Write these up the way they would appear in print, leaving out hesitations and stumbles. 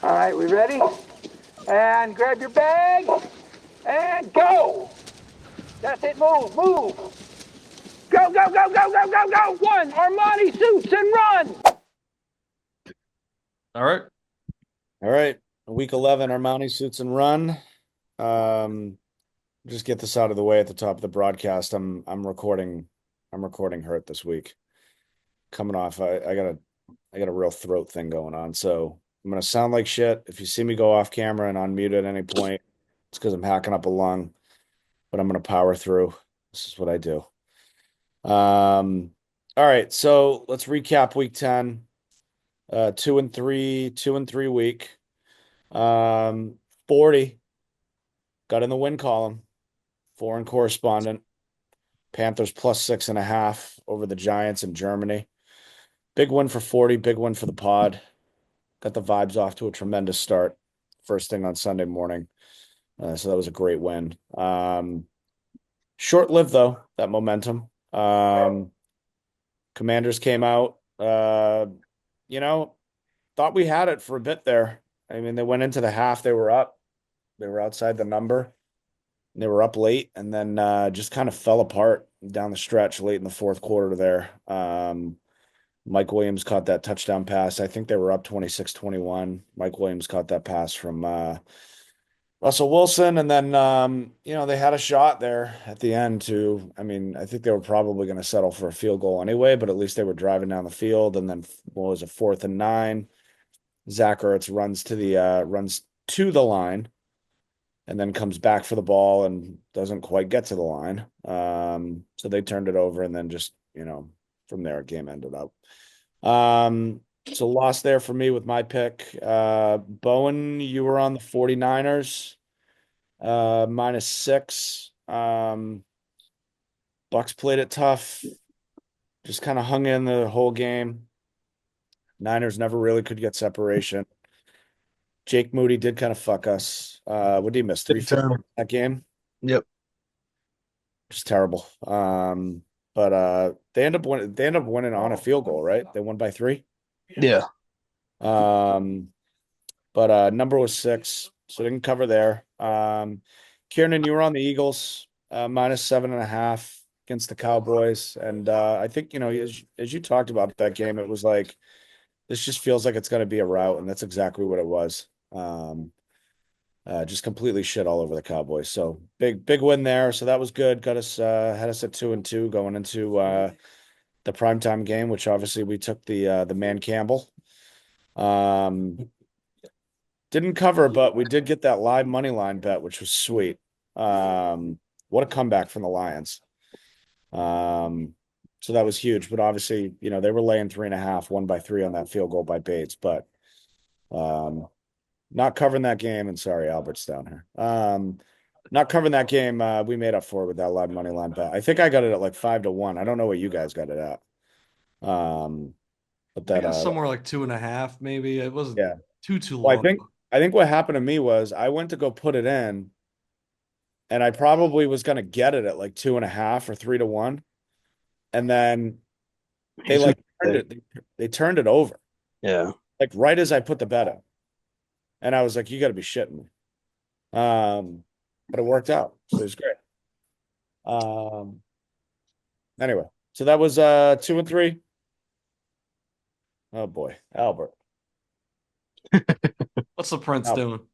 All right, we ready? And grab your bag and go. That's it, move, move. Go, go, go, go, go, go, go. One, Armani suits and run. All right. All right. Week 11, Armani suits and run. Just get this out of the way at the top of the broadcast. I'm recording hurt this week. Coming off, I got a real throat thing going on. So I'm gonna sound like shit. If you see me go off camera and unmute at any point, it's because I'm hacking up a lung, but I'm gonna power through. This is what I do. All right, so let's recap week 10. 2-3 week. 40 got in the win column. Foreign correspondent. Panthers plus 6.5 over the Giants in Germany. Big win for 40, big win for the pod. Got the vibes off to a tremendous start. First thing on Sunday morning. So that was a great win. Short-lived though, that momentum. Commanders came out, thought we had it for a bit there. I mean, they went into the half, they were up. They were outside the number. They were up late and then just kind of fell apart down the stretch late in the fourth quarter there. Mike Williams caught that touchdown pass. I think they were up 26-21. Mike Williams caught that pass from Russell Wilson. And then, they had a shot there at the end to, I think they were probably going to settle for a field goal anyway, but at least they were driving down the field. And then what was it, 4th and 9? Zach Ertz runs to the line and then comes back for the ball and doesn't quite get to the line. So they turned it over and then just, from there, game ended up. So lost there for me with my pick. Bowen, you were on the 49ers, -6. Bucks played it tough, just kind of hung in the whole game. Niners never really could get separation. Jake Moody did kind of fuck us. What did he miss? 3 that game? Yep. Just terrible. But they end up winning on a field goal, right? They won by 3. Yeah. But number was 6, so didn't cover there. Kieran, you were on the Eagles, -7.5 against the Cowboys, and I think as you talked about that game, it was like this just feels like it's going to be a rout, and that's exactly what it was. Just completely shit all over the Cowboys. So big win there. So that was good. Got us had us at 2-2 going into the primetime game, which obviously we took the man Campbell. Didn't cover, but we did get that live money line bet, which was sweet. What a comeback from the Lions. So that was huge. But obviously, they were laying 3.5, won by 3 on that field goal by Bates. But not covering that game, and sorry, Albert's down here. Not covering that game, we made up for it with that live money line bet. I think I got it at like 5-1. I don't know what you guys got it at. But I that got somewhere like 2.5, maybe. It wasn't too well, long. I think what happened to me was I went to go put it in, and I probably was going to get it at like 2.5 or 3-1, and then they turned it over. Yeah. Like right as I put the bet in. And I was like, you got to be shitting me. But it worked out. So it was great. Anyway, so that was 2-3. Oh boy, Albert. What's the Prince doing?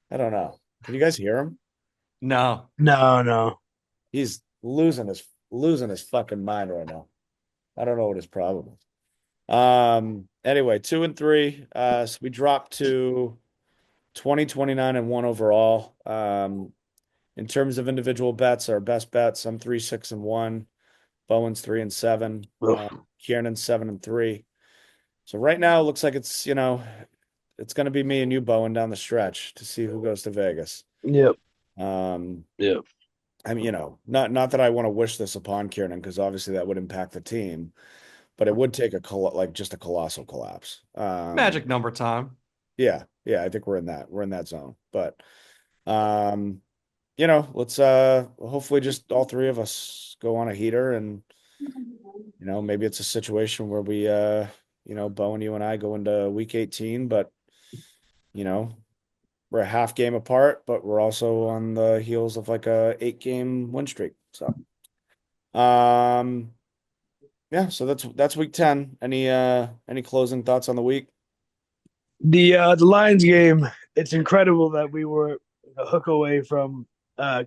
I don't know. Can you guys hear him? No. He's losing his fucking mind right now. I don't know what his problem is. Anyway, 2-3. So we dropped to 20, 29, and 1 overall. In terms of individual bets, our best bets, I'm 3, 6, and 1. Bowen's 3 and 7. Kieran's 7 and 3. So right now it looks like it's it's going to be me and you, Bowen, down the stretch to see who goes to Vegas. Yep. Yep. I mean, not that I want to wish this upon Kieran, because obviously that would impact the team, but it would take just a colossal collapse. Magic number time. Yeah, I think we're in that zone. But let's hopefully just all 3 of us go on a heater, and maybe it's a situation where we Bowen, you and I go into week 18, but we're a half game apart, but we're also on the heels of like a 8-game win streak. So, um, yeah, so that's week 10. Any closing thoughts on the week? The Lions game, it's incredible that we were a hook away from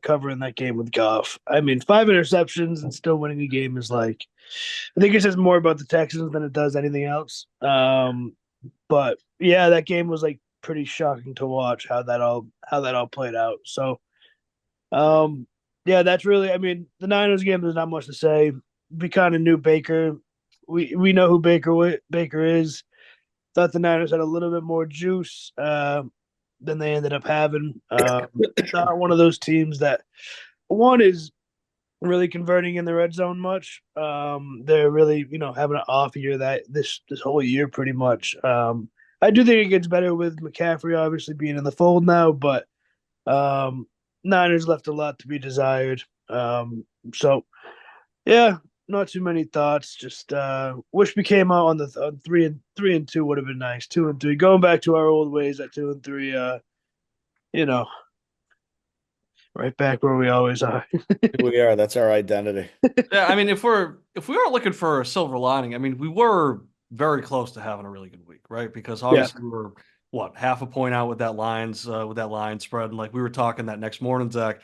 covering that game with Goff. I mean, 5 interceptions and still winning a game is like, I think it says more about the Texans than it does anything else. But yeah, that game was like pretty shocking to watch how that all played out. So, yeah, that's really. I mean, the Niners game. There's not much to say. We kind of knew Baker. We know who Baker is. Thought the Niners had a little bit more juice than they ended up having. Not one of those teams that one is really converting in the red zone much. They're really, having an off year that this whole year pretty much. I do think it gets better with McCaffrey obviously being in the fold now, but um, Niners left a lot to be desired. So yeah, not too many thoughts. Just wish we came out on 3-2 would have been nice. 2-3, going back to our old ways at 2-3. You know, right back where we always are. We are. That's our identity. Yeah, I mean, if we are looking for a silver lining, I mean, we were very close to having a really good week, right? Because Yeah, obviously we were what half a point out with that line spread, and like we were talking that next morning, Zach.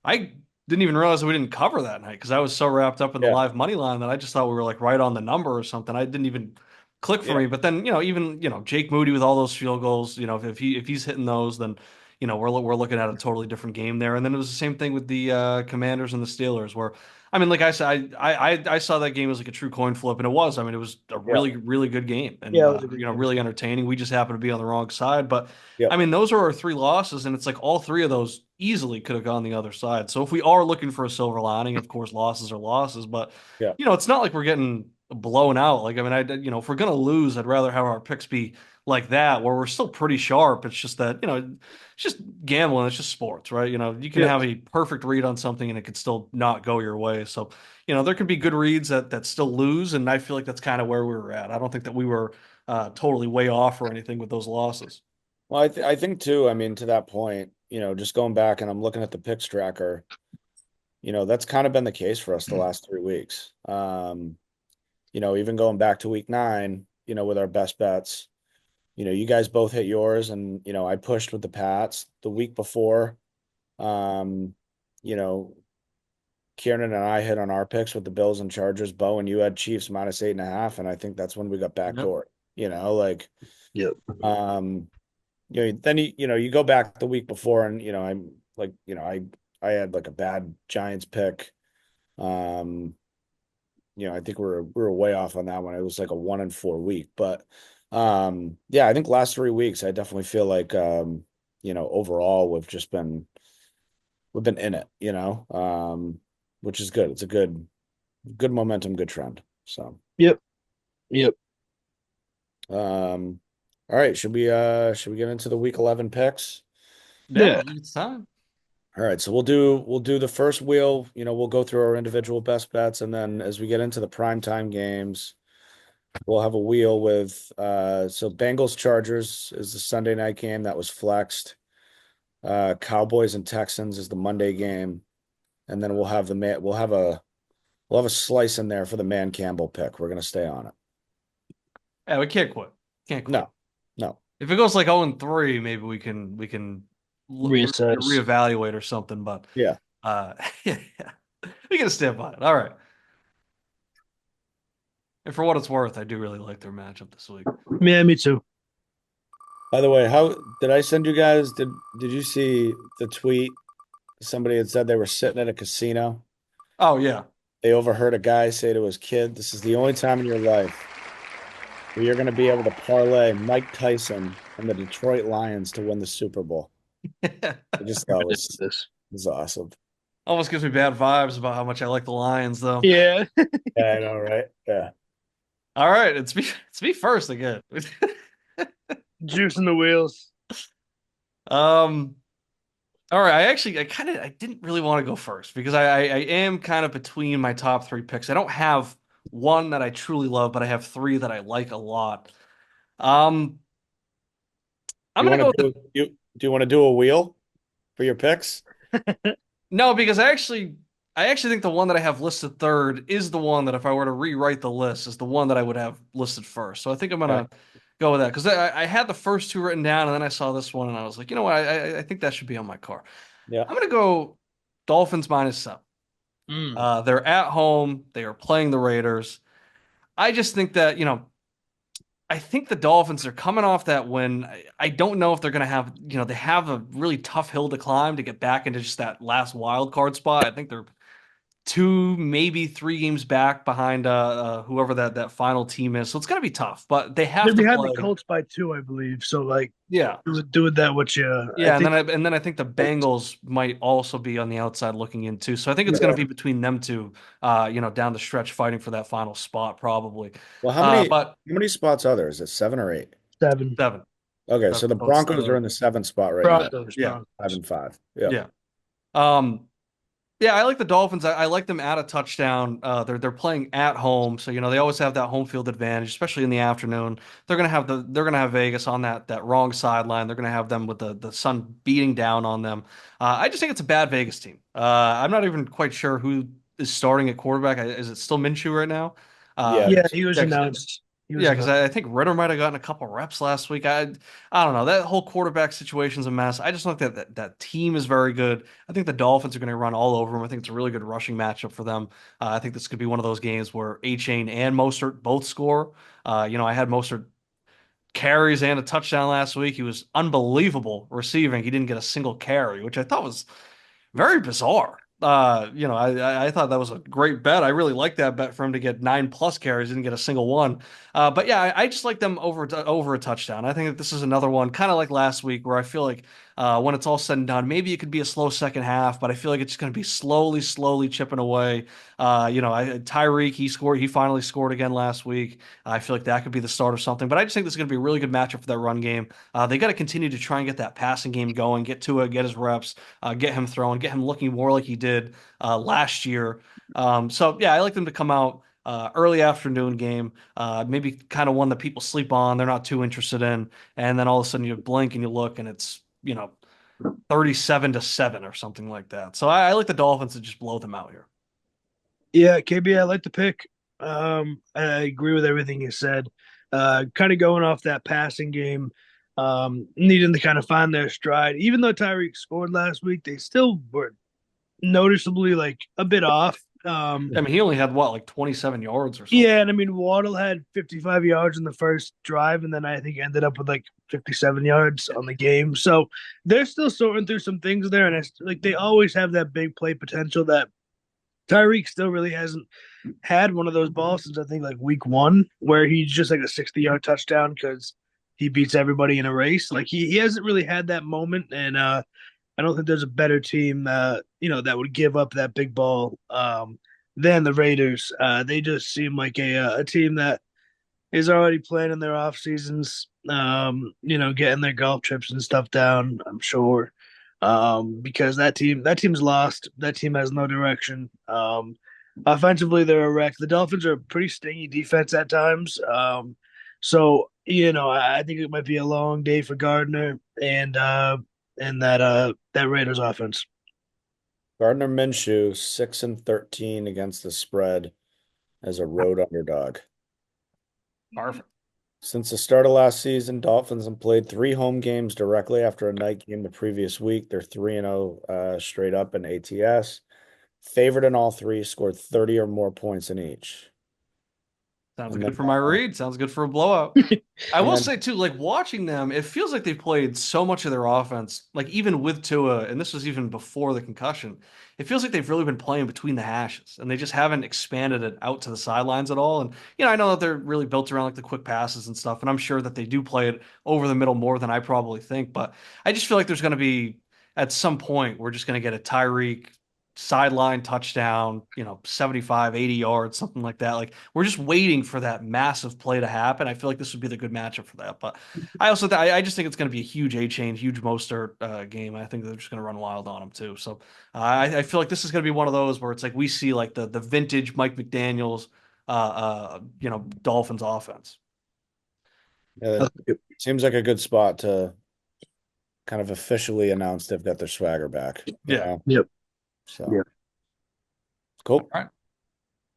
I didn't even realize that we didn't cover that night because I was so wrapped up in the Yeah. live money line that I just thought we were like right on the number or something. I didn't even click for Yeah. me. But then even Jake Moody with all those field goals, if he's hitting those, then we're looking at a totally different game there. And then it was the same thing with the Commanders and the Steelers, where I mean, like I said, I saw that game as like a true coin flip, and it was. I mean, it was a Yeah. really really good game, and yeah, it was a good game. really entertaining. We just happened to be on the wrong side, but Yeah. I mean, those are our 3 losses, and it's like all 3 of those easily could have gone the other side. So if we are looking for a silver lining, of course, losses are losses, but Yeah. it's not like we're getting blown out. Like I mean, if we're gonna lose, I'd rather have our picks be like that, where we're still pretty sharp. It's just that it's just gambling. It's just sports, right? You can Yeah, have a perfect read on something and it could still not go your way. So, there can be good reads that still lose, and I feel like that's kind of where we were at. I don't think that we were totally way off or anything with those losses. Well, I think too, I mean, to that point, just going back and I'm looking at the picks tracker, that's kind of been the case for us the last 3 weeks. Even going back to week 9, with our best bets, you guys both hit yours and, I pushed with the Pats the week before. Um, you know, Kieran and I hit on our picks with the Bills and Chargers. Bowen, you had Chiefs -8.5, and I think that's when we got Yep. backdoor. Like, yeah, um, then you go back the week before, and I'm like, I had like a bad Giants pick. Um, I think we were way off on that one. It was like a 1-4 week, but yeah, I think last 3 weeks, I definitely feel like overall we've been in it, which is good. It's a good momentum, good trend. So, yep, yep. all right, should we get into the week 11 picks? Yeah, Yeah, it's time. All right, so we'll do the first wheel, we'll go through our individual best bets, and then as we get into the primetime games, we'll have a wheel with so Bengals Chargers is the Sunday night game that was flexed. Cowboys and Texans is the Monday game. And then we'll have a slice in there for the man Campbell pick. We're gonna stay on it. Yeah, we can't quit. Can't quit. No, no. If it goes like 0-3, maybe we can Reassess. reevaluate or something. But Yeah. yeah, we gotta stand by it. All right. And for what it's worth, I do really like their matchup this week. Yeah, me too. By the way, how did I send you guys? Did you see the tweet? Somebody had said they were sitting at a casino. Oh yeah. They overheard a guy say to his kid, "This is the only time in your life where you're going to be able to parlay Mike Tyson and the Detroit Lions to win the Super Bowl." I just thought it was awesome. Almost gives me bad vibes about how much I like the Lions, though. Yeah, Yeah, I know, right? Yeah. All right, it's me first again. juice in the wheels. Um, all right. I didn't really want to go first because I am kind of between my top 3 picks. I don't have one that I truly love, but I have 3 that I like a lot. Um, I'm You gonna want go to with do you want to do a wheel for your picks? no, because I actually think the one that I have listed third is the one that if I were to rewrite the list is the one that I would have listed first. So I think I'm Okay. gonna go with that because I had the first two written down and then I saw this one and I was like, you know what, I think that should be on my car. Yeah. I'm gonna go Dolphins -7. Mm. They're at home. They are playing the Raiders. I just think that, I think the Dolphins are coming off that win. I don't know if they're going to have, they have a really tough hill to climb to get back into just that last wild card spot. I think they're two, maybe 3 games back behind whoever that final team is. So it's going to be tough, but they They're have to behind the play. Colts by 2, I believe. So like, Yeah. do with that what you. I Yeah, and think. then I think the Bengals might also be on the outside looking in too. So I think it's going Yeah. to be between them two, down the stretch fighting for that final spot probably. Well, But how many spots are there? Is it 7 or 8? 7. seven. Okay, so Seven. the So it's Broncos are in the 7th spot right now, Broncos. yeah, 5-5. Yeah. yeah. Um, Yeah, I like the Dolphins. I like them at a touchdown. They're playing at home, so they always have that home field advantage, especially in the afternoon. They're gonna have Vegas on that wrong sideline. They're gonna have them with the sun beating down on them. I just think it's a bad Vegas team. I'm not even quite sure who is starting at quarterback. Is it still Minshew right now? Yeah, it Uh, Yeah, is. he was yeah, 'cause announced. He was yeah, because announced. I think Ritter might have gotten a couple reps last week. I don't know. That whole quarterback situation's a mess. I just think that team is very good. I think the Dolphins are going to run all over them. I think it's a really good rushing matchup for them. I think this could be one of those games where A-Chain and Mostert both score. I had Mostert carries and a touchdown last week. He was unbelievable receiving. He didn't get a single carry, which I thought was very bizarre. I thought that was a great bet. I really like that bet for him to get 9+ carries, didn't get a single one. But yeah, I just like them over a touchdown. I think that this is another one, kind of like last week, where I feel like when it's all said and done, maybe it could be a slow second half, but I feel like it's going to be slowly, slowly chipping away. Tyreek, he finally scored again last week. I feel like that could be the start of something. But I just think this is going to be a really good matchup for that run game. They got to continue to try and get that passing game going, get Tua, get his reps, get him throwing, get him looking more like he did last year. So yeah, I like them to come out early afternoon game, maybe kind of one that people sleep on, they're not too interested in, and then all of a sudden you blink and you look and it's 37-7 or something like that. So I like the Dolphins to just blow them out here. Yeah, KB, I like the pick. I agree with everything you said. Kind of going off that passing game, needing to kind of find their stride. Even though Tyreek scored last week, they still were noticeably like a bit off. I mean, he only had what, like 27 yards or something. Yeah, and I mean Waddle had 55 yards in the first drive, and then I think ended up with like 57 yards on the game. So they're still sorting through some things there, and it's like they always have that big play potential that Tyreek still really hasn't had one of those balls since I think like week 1, where he's just like a 60-yard touchdown because he beats everybody in a race. Like he hasn't really had that moment, and I don't think there's a better team that would give up that big ball than the Raiders. They just seem like a team that is already planning their off seasons, getting their golf trips and stuff down, I'm sure. Because that team's lost. That team has no direction. Offensively, they're a wreck. The Dolphins are a pretty stingy defense at times. I think it might be a long day for Gardner and that Raiders offense. Gardner Minshew 6-13 against the spread as a road underdog. Perfect. Since the start of last season, Dolphins have played 3 home games directly after a night game the previous week. They're 3-0 straight up in ATS. Favored in all 3, scored 30 or more points in each. Sounds And good then, for my read. Sounds good for a blowout. I will and say too, like watching them, it feels like they've played so much of their offense, like even with Tua, and this was even before the concussion. It feels like they've really been playing between the hashes, and they just haven't expanded it out to the sidelines at all. And I know that they're really built around like the quick passes and stuff, and I'm sure that they do play it over the middle more than I probably think. But I just feel like there's going to be at some point we're just going to get a Tyreek sideline touchdown, 75, 80 yards, something like that. Like we're just waiting for that massive play to happen. I feel like this would be the good matchup for that. But I just think it's going to be a huge A-chain, huge Mostert game. I think they're just going to run wild on him too. So I feel like this is going to be one of those where it's like we see like the vintage Mike McDaniel's, Dolphins offense. it seems like a good spot to kind of officially announced they've got their swagger back. you Yeah. know? Yep. So Yep. cool. All right.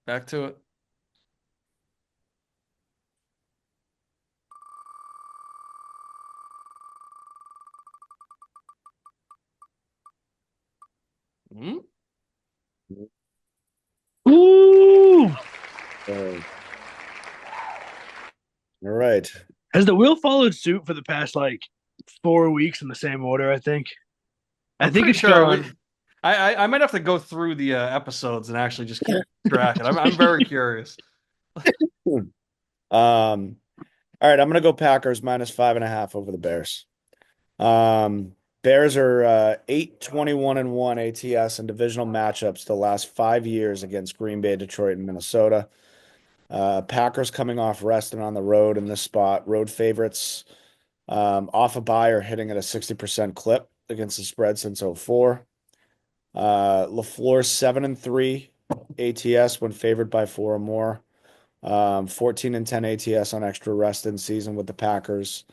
Back to it. Hmm? Ooh. All right. Has the wheel followed suit for the past like 4 weeks in the same order? I think. I I'm think pretty it's sure gone. I might have to go through the episodes and actually just keep track. I'm very curious. All right, I'm gonna go Packers -5.5 over the Bears. Bears are 8-21-1 ATS in divisional matchups the last 5 years against Green Bay, Detroit, and Minnesota. Packers coming off rest and on the road in this spot. Road favorites off a bye are hitting at a 60% clip against the spread since 04. LaFleur's 7-3 ATS when favored by 4 or more. 14-10 ATS on extra rest in season with the Packers.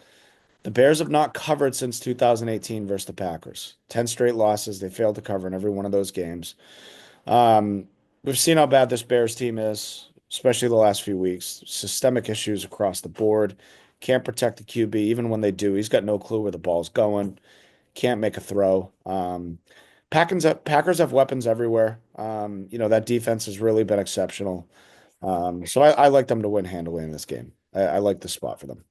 The Bears have not covered since 2018 versus the Packers. 10 straight losses. They failed to cover in every one of those games. We've seen how bad this Bears team is, especially the last few weeks. Systemic issues across the board. Can't protect the QB. Even when they do, he's got no clue where the ball's going. Can't make a throw. Packers have weapons everywhere. That defense has really been exceptional. So I like them to win handily in this game. I like the spot for them.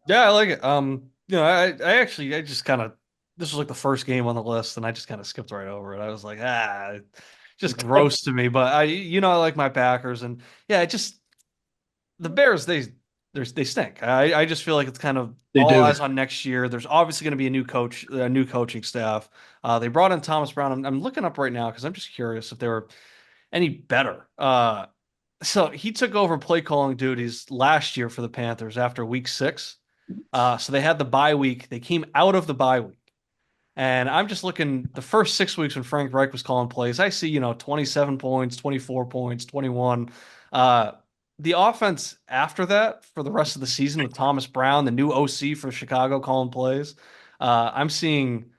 Yeah, I like it. I just kind of this was like the first game on the list, and I just kind of skipped right over it. I was like, just gross to me. But I like my Packers, and yeah, it just the Bears they stink. I just feel like it's kind of They all do. eyes on next year. There's obviously going to be a new coaching staff. They brought in Thomas Brown. I'm looking up right now because I'm just curious if they were any better. So he took over play calling duties last year for the Panthers after week 6. So they had the bye week. They came out of the bye week. And I'm just looking the first 6 weeks when Frank Reich was calling plays. I see, 27 points, 24 points, 21. Uh, the offense after that for the rest of the season with Thomas Brown, the new OC for Chicago calling plays, I'm seeing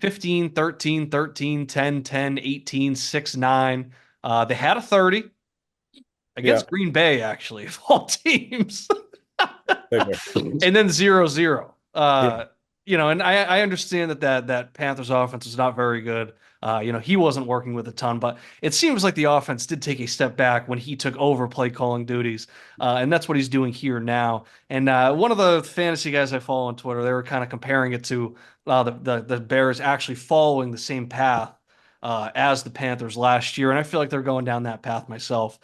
15, 13, 13, 10, 10, 18, 6, 9. They had a 30 Yeah, against Green Bay, actually, of all teams. bigger. And then 0-0. Yeah, And I understand that Panthers offense was not very good. He wasn't working with a ton, but it seems like the offense did take a step back when he took over play calling duties, and that's what he's doing here now. And one of the fantasy guys I follow on Twitter, they were kind of comparing it to the Bears actually following the same path as the Panthers last year, and I feel like they're going down that path myself.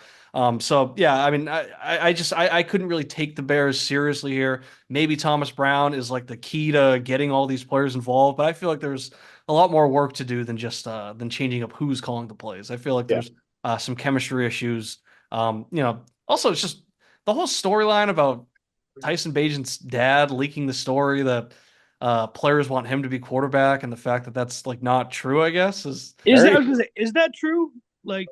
So yeah, I mean, I couldn't really take the Bears seriously here. Maybe Thomas Brown is like the key to getting all these players involved, but I feel like there's a lot more work to do than just than changing up who's calling the plays. I feel like yeah, there's some chemistry issues. Also it's just the whole storyline about Tyson Bagent's dad leaking the story that players want him to be quarterback, and the fact that that's like not true, I guess, is Is that? I very. was gonna say, is that true? Like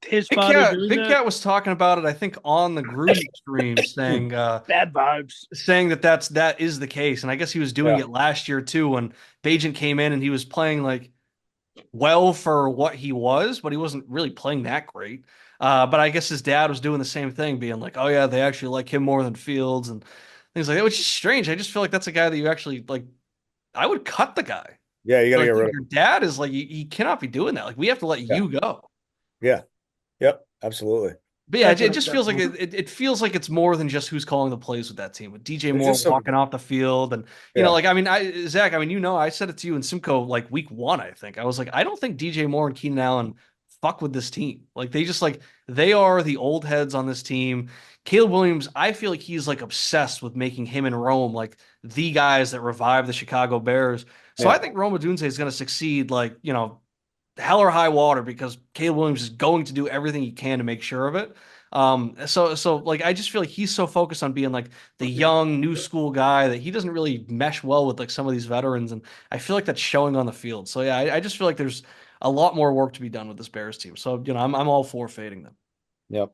his Big father Cat, doing Big that? Cat was talking about it, I think, on the Gruden stream, saying Bad vibes. saying that is the case, and I guess he was doing Yeah, it last year too when Bajent came in and he was playing like well for what he was, but he wasn't really playing that great. But I guess his dad was doing the same thing, being like, "Oh yeah, they actually like him more than Fields," and things like that, which is strange. I just feel like that's a guy that you actually like. I would cut the guy. yeah, you got to get Like rid of your him. dad is like he cannot be doing that. Like we have to let Yeah, you go. yeah, yep, absolutely. But yeah, That's it just feels like unacceptable. it feels like it's more than just who's calling the plays with that team. With DJ There's Moore just some. walking off the field, and Yeah, like I mean, Zach, I mean, I said it to you in Simcoe like week 1. I think I was like, I don't think DJ Moore and Keenan Allen fuck with this team. Like they just like they are the old heads on this team. Caleb Williams, I feel like he's like obsessed with making him and Rome like the guys that revive the Chicago Bears. So yeah, I think Rome Odunze is going to succeed, like hell or high water, because Caleb Williams is going to do everything he can to make sure of it. So like I just feel like he's so focused on being like the young new school guy that he doesn't really mesh well with like some of these veterans, and I feel like that's showing on the field. So yeah, I just feel like there's a lot more work to be done with this Bears team. So I'm all for fading them. yep.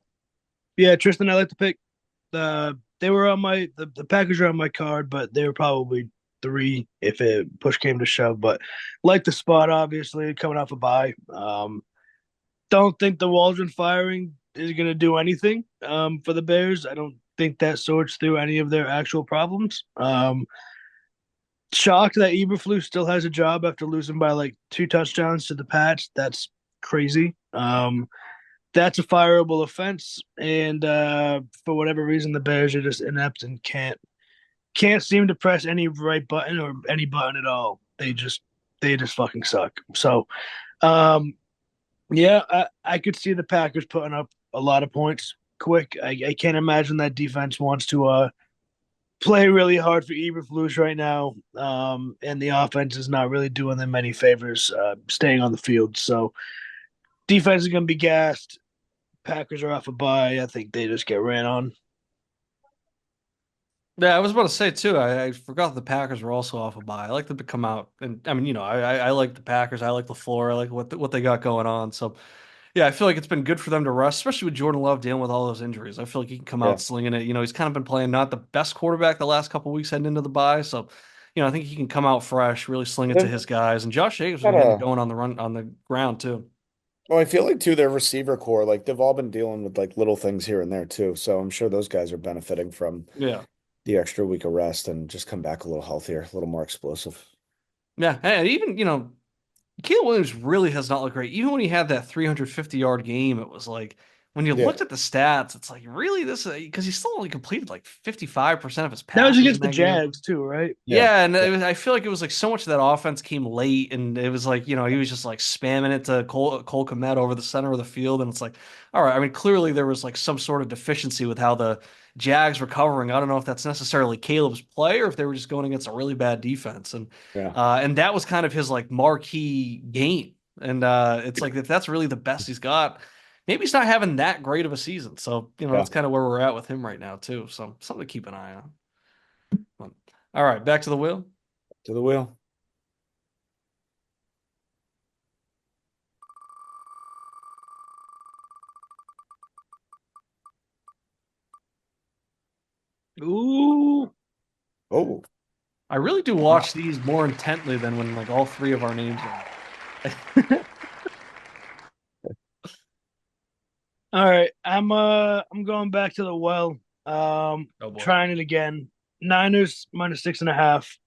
Yeah, Tristan, I like to pick the they were on the Packers are on my card, but they were probably 3 if it push came to shove. But like the spot, obviously coming off a bye. Don't think the Waldron firing is going to do anything for the Bears. I don't think that sorts through any of their actual problems. Shocked that Eberflus still has a job after losing by like 2 touchdowns to the Pats. That's crazy. That's a fireable offense, and for whatever reason, the Bears are just inept and can't seem to press any right button or any button at all. They just fucking suck. So, yeah, I could see the Packers putting up a lot of points quick. I can't imagine that defense wants to play really hard for Eberflus right now, and the offense is not really doing them any favors staying on the field. So defense is going to be gassed. Packers are off a bye. I think they just get ran on. Yeah, I was about to say too. I forgot the Packers were also off a bye. I like them to come out, and I mean, I like the Packers. I like LaFleur. I like what they got going on. So, yeah, I feel like it's been good for them to rest, especially with Jordan Love dealing with all those injuries. I feel like he can come Yeah. out slinging it. He's kind of been playing not the best quarterback the last couple of weeks heading into the bye. So, I think he can come out fresh, really sling it to his guys. And Josh Jacobs been getting going on the run on the ground too. Well, I feel like too their receiver core, like they've all been dealing with like little things here and there too. So I'm sure those guys are benefiting from Yeah. the extra week of rest and just come back a little healthier, a little more explosive. Yeah, and even Caleb Williams really has not looked great. Even when he had that 350-yard game, it was like when you Yeah. looked at the stats, it's like really this because he still only completed like 55% of his That was passes against in the that game. Jags too, right? Yeah, and I feel like it was like so much of that offense came late, and it was like he was just like spamming it to Cole Kmet over the center of the field, and it's like, all right, I mean clearly there was like some sort of deficiency with how the Jags were covering. I don't know if that's necessarily Caleb's play or if they were just going against a really bad defense, and Yeah. and that was kind of his like marquee game, and it's like if that's really the best he's got. Maybe he's not having that great of a season, so that's kind of where we're at with him right now too. So something to keep an eye on. All right, back to the wheel. To the wheel. Ooh. Oh. I really do watch these more intently than when like all 3 of our names are. All right, I'm going back to the well. Oh boy. Trying it again. Niners -6.5.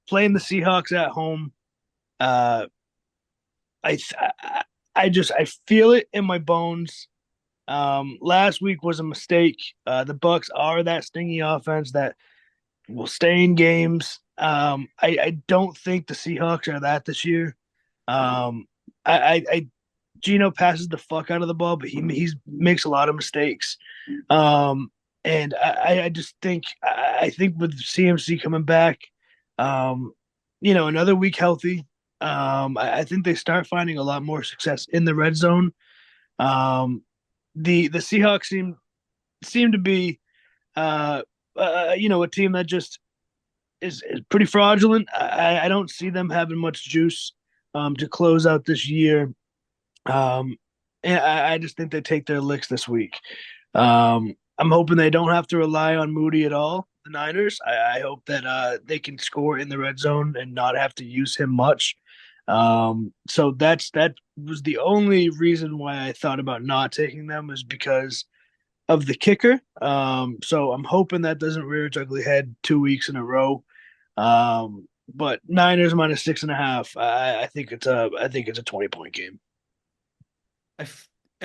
Playing the Seahawks at home. I I feel it in my bones. Last week was a mistake. The Bucks are that stingy offense that will stay in games. I don't think the Seahawks are that this year. I Gino passes the fuck out of the ball, but he makes a lot of mistakes. And I just think I think with CMC coming back, another week healthy, I think they start finding a lot more success in the red zone. The Seahawks seem to be a team that just is pretty fraudulent. I don't see them having much juice to close out this year. And I just think they take their licks this week. I'm hoping they don't have to rely on Moody at all. The Niners. I hope that they can score in the red zone and not have to use him much. So that was the only reason why I thought about not taking them is because of the kicker. So I'm hoping that doesn't rear its ugly head 2 weeks in a row. But Niners -6.5. I think it's a 20-point game. I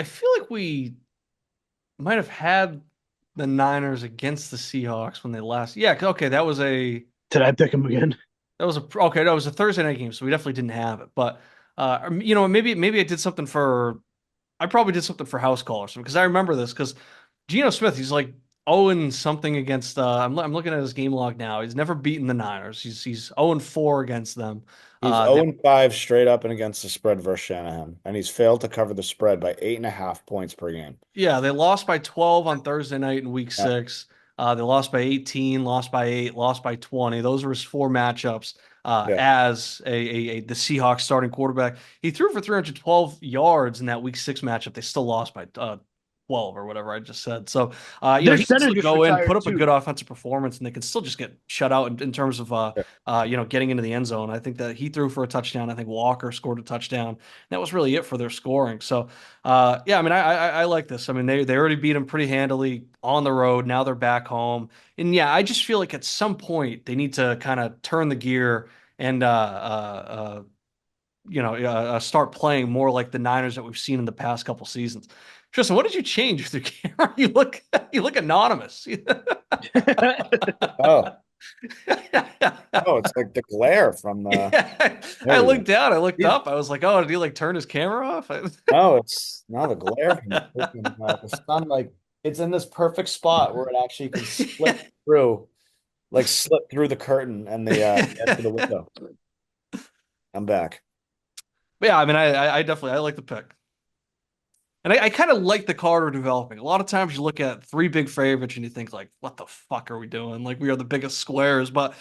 feel like we might have had the Niners against the Seahawks when they last. Yeah, okay, that was a. Did I pick them again? That was a Thursday night game, so we definitely didn't have it. But maybe I did something for. I probably did something for house call or something because I remember this because Geno Smith, he's like 0 something against. I'm looking at his game log now. He's never beaten the Niners. He's 0-4 against them. He's 0-5 straight up and against the spread versus Shanahan, and he's failed to cover the spread by 8.5 points per game. Yeah, they lost by 12 on Thursday night in Week 6. They lost by 18, lost by 8, lost by 20. Those were his 4 matchups as the Seahawks starting quarterback. He threw for 312 yards in that Week 6 matchup. They still lost by 12 or whatever I just said. So, Their he can center still just go in, retired put up a too. good offensive performance, and they can still just get shut out in terms of, getting into the end zone. I think that he threw for a touchdown. I think Walker scored a touchdown. That was really it for their scoring. So, I mean, I like this. I mean, they already beat them pretty handily on the road. Now they're back home. And yeah, I just feel like at some point they need to kind of turn the gear and start playing more like the Niners that we've seen in the past couple seasons. Tristan, what did you change with your camera? You look anonymous. Oh, oh, it's like the glare from the. Yeah. I There we go. looked down, I looked Yeah. up, I was like, oh, did he like turn his camera off? No, it's now the glare from the sun. Like it's in this perfect spot where it actually can slip through the curtain and the edge of the window. I'm back. But yeah, I mean, I definitely I like the pick. And I kind of like the card we're developing. A lot of times you look at three big favorites and you think like, what the fuck are we doing? Like we are the biggest squares. But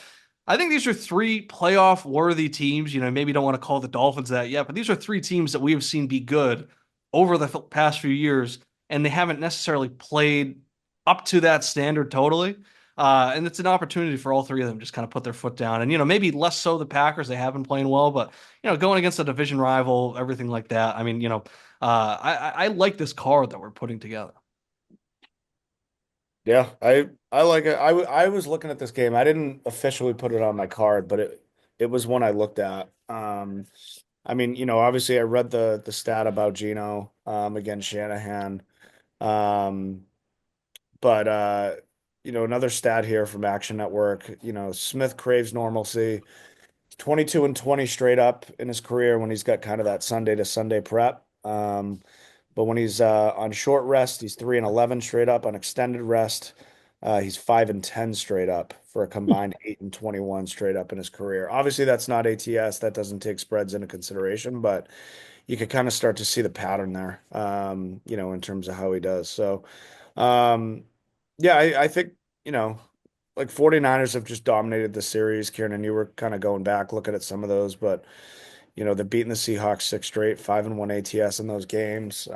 I think these are three playoff worthy teams. Maybe you don't want to call the Dolphins that yet, but these are three teams that we have seen be good over the past few years, and they haven't necessarily played up to that standard totally. And it's an opportunity for all three of them to just kind of put their foot down. And, maybe less so the Packers, they have been playing well, but, going against a division rival, everything like that. I mean, I like this card that we're putting together. Yeah, I like it. I was looking at this game. I didn't officially put it on my card, but it was one I looked at. I mean, obviously I read the stat about Geno against Shanahan. Um, but another stat here from Action Network, Smith craves normalcy. 22 and 20 straight up in his career when he's got kind of that Sunday to Sunday prep. But when he's on short rest, he's 3 and 11 straight up. On extended rest, he's 5 and 10 straight up for a combined 8 and 21 straight up in his career. Obviously, that's not ATS. That doesn't take spreads into consideration, but you could kind of start to see the pattern there, in terms of how he does. So, yeah, I think, like 49ers have just dominated the series. Kieran, you were kind of going back, looking at some of those, but they're beating the Seahawks 6 straight, 5-1 ATS in those games.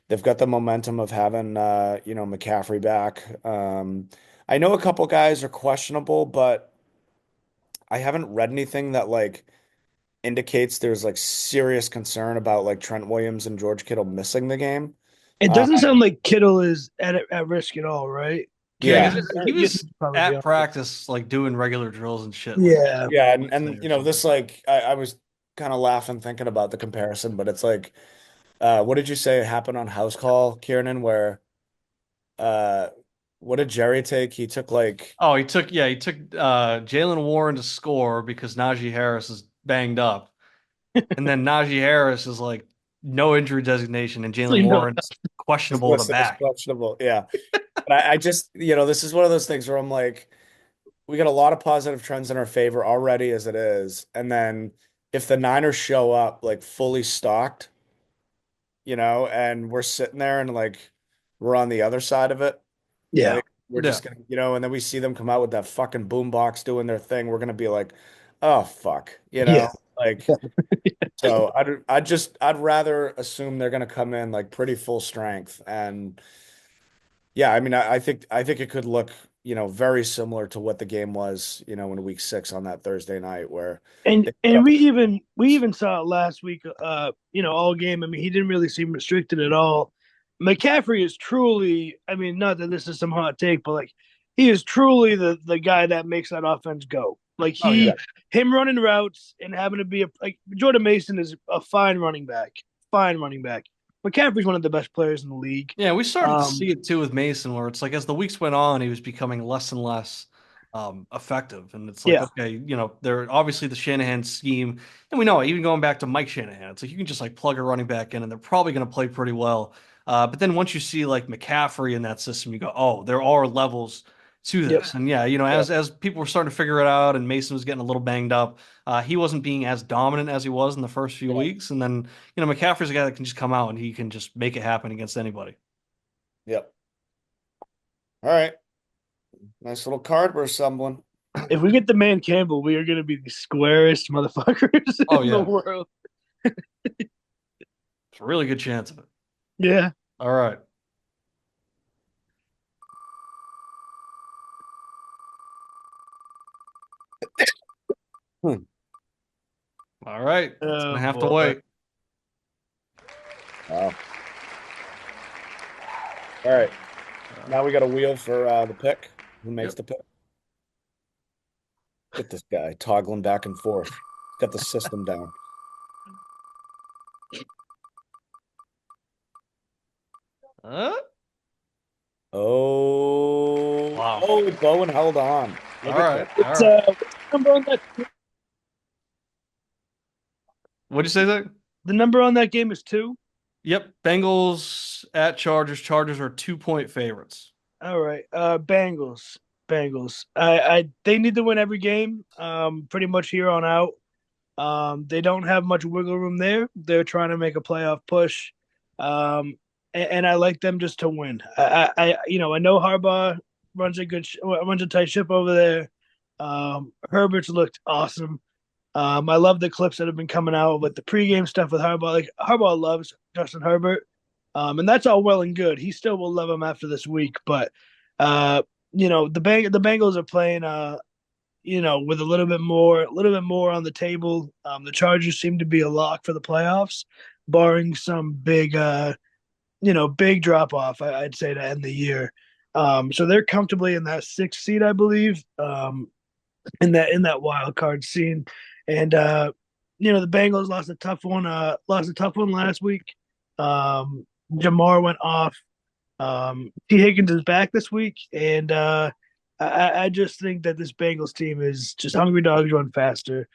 They've got the momentum of having McCaffrey back. I know a couple guys are questionable, but I haven't read anything that like indicates there's like serious concern about like Trent Williams and George Kittle missing the game. It doesn't sound like Kittle is at risk at all, right? Yeah, Yeah. he was at practice, like doing regular drills and shit. Yeah. Yeah, and this like I was kind of laughing thinking about the comparison, but it's like what did you say happened on House Call, Kieran, where uh what did Jerry take? He took like Oh, he took Jalen Warren to score because Najee Harris is banged up. And then Najee Harris is like no injury designation and Jalen Warren's questionable to back. questionable. Yeah. But I just, this is one of those things where I'm like, we got a lot of positive trends in our favor already as it is. And then if the Niners show up like fully stocked, and we're sitting there and like we're on the other side of it. Yeah. We're just gonna, and then we see them come out with that fucking boombox doing their thing. We're gonna be like, oh fuck, like so I'd rather assume they're gonna come in like pretty full strength. And yeah, I mean I think it could look, very similar to what the game was, in week 6 on that Thursday night where and we even saw it last week, all game. I mean, he didn't really seem restricted at all. McCaffrey is truly, I mean, not that this is some hot take, but like he is truly the guy that makes that offense go. Like him running routes and having to be like Jordan Mason is a fine running back. McCaffrey's one of the best players in the league. Yeah, we started to see it too with Mason, where it's like as the weeks went on, he was becoming less and less effective. And it's like, okay, they're obviously the Shanahan scheme, and we know it, even going back to Mike Shanahan, it's like you can just like plug a running back in and they're probably going to play pretty well. But then once you see like McCaffrey in that system, you go, oh, there are levels to this. And as people were starting to figure it out and Mason was getting a little banged up, he wasn't being as dominant as he was in the first few weeks. And then, McCaffrey's a guy that can just come out and he can just make it happen against anybody. Yep. All right. Nice little card we're assembling. If we get the man Campbell, we are going to be the squarest motherfuckers in the world. It's a really good chance of it. Yeah. All right. right. It's Oh, gonna have to boy. wait. Wow. All right. Now we got a wheel for the pick. Who makes Yep. the pick? Get this guy toggling back and forth. Got the system down. Uh, Oh, wow. oh, Bowen held on. Look All at right. that. All What's, right. what's the number on that? What'd you say, Zach? The number on that game is 2. Yep. Bengals at Chargers. Chargers are 2-point favorites. All right. Bengals. Bengals. I they need to win every game. Pretty much here on out. They don't have much wiggle room there. They're trying to make a playoff push. And I like them just to win. I know Harbaugh runs a tight ship over there. Herbert's looked awesome. I love the clips that have been coming out with the pregame stuff with Harbaugh. Like Harbaugh loves Justin Herbert, and that's all well and good. He still will love him after this week, but uh, the Bengals are playing with a little bit more on the table. The Chargers seem to be a lock for the playoffs, barring some big drop off. I'd say to end the year. So they're comfortably in that 6th seed, I believe. In that wild card scene. And the Bengals lost a tough one last week. Jamar went off. T. Higgins is back this week, and I just think that this Bengals team is just hungry dogs run faster.